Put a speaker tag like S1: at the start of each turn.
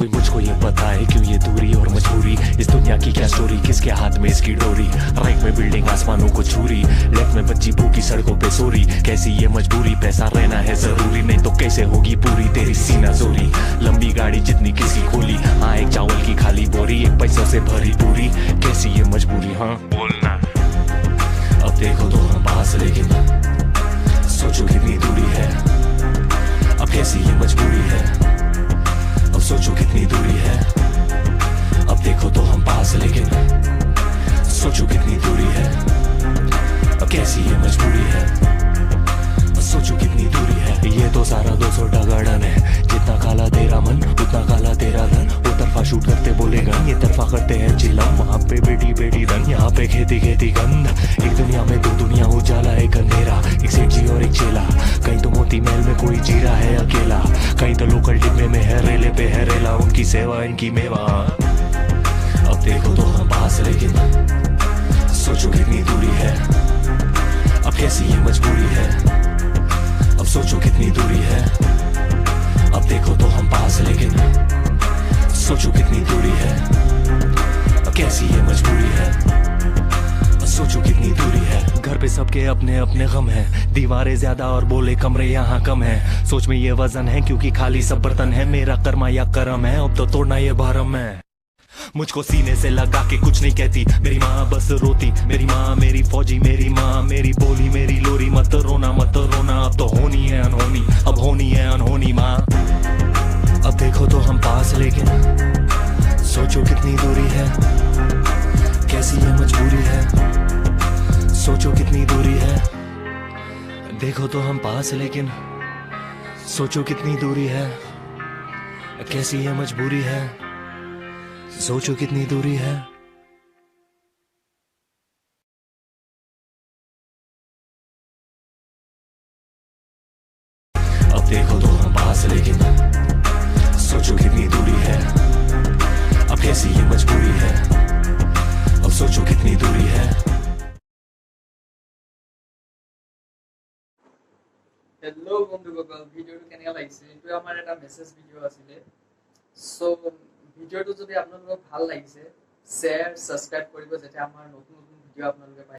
S1: कोई मुझको ये बताए क्यों ये दूरी और मजबूरी, इस दुनिया की क्या स्टोरी, किसके हाथ में इसकी डोरी। राइट में बिल्डिंग आसमानों को छूरी, लेफ्ट में बच्ची भूखी सड़कों पे सोरी। कैसी ये मजबूरी, पैसा रहना है जरूरी, नहीं तो कैसे होगी पूरी तेरी सीना जोरी। लंबी गाड़ी जितनी किसी खोली, हाँ एक चावल की खाली बोरी, एक पैसों से भरी पूरी। कैसी ये मजबूरी, हाँ बोलना। अब देखो तो हम पास, लेकिन सोचो कितनी दूरी है। अब कैसी ये मजबूरी है, अब सोचो कितनी दूरी है। अब देखो तो हम पास, लेकिन सोचो कितनी दूरी है। अब कैसी ये मजबूरी है, अब सोचो कितनी दूरी है। ये तो सारा 200 गार्डन है, जितना काला तेरा मन उतना काला तेरा धन। वो तरफा शूट करते बोलेगा, ये तरफा करते हैं चिलम। वहाँ पे बेटी बेटी धन, यहाँ पे खेती खेती गंध। एक दुनिया में दो दुनिया, उजाला एक अंधेरा, एक सेठ जी और एक चेला। कहीं तो मोती महल में कोई जी रहा है अकेला, कहीं तो लोकल डिब्बे में है रेले पे है रेला। उनकी सेवा इनकी मेवा। अब देखो तो हम पास, लेकिन सोचो कितनी दूरी है। अब कैसी ये मजबूरी है, अब सोचो कितनी दूरी है। अब देखो तो हम पास, लेकिन सोचो कितनी दूरी है। अब कैसी ये मजबूरी है, अब सोचो कितनी दूरी है। घर पे सबके अपने अपने गम है, दीवारें ज्यादा और बोले कमरे यहाँ कम है। सोच में ये वजन है क्योंकि खाली सब बर्तन है। मेरा कर्मा या करम है, अब तो तोड़ना ये भरम है। मुझको सीने से लगा के कुछ नहीं कहती मेरी माँ, बस रोती मेरी माँ। मेरी फौजी मेरी माँ, मेरी बोली मेरी लोरी। मत रोना मत रोना, अब तो होनी है अनहोनी, अब होनी है अनहोनी माँ। अब देखो तो हम पास, लेकिन सोचो कितनी दूरी है। कैसी ये मजबूरी है, सोचो कितनी दूरी है। देखो तो हम पास, लेकिन सोचो कितनी दूरी है। कैसी ये मजबूरी है, सोचो कितनी दूरी है। अब देखो तो हम पास, लेकिन सोचो कितनी दूरी है। अब कैसी ये मजबूरी है, अब सोचो कितनी दूरी है।
S2: हेलो बंधुসকল, ভিডিওটো কেনেকৈ লাগিছে? এইটো আমাৰ এটা মেছেজ ভিডিও আছিলে। সো ভিডিওটো যদি আপোনালোকক ভাল লাগিছে, শ্বেয়াৰ সাবস্ক্ৰাইব কৰিব, যাতে আমাৰ নতুন নতুন ভিডিও আপোনালোকে পায়।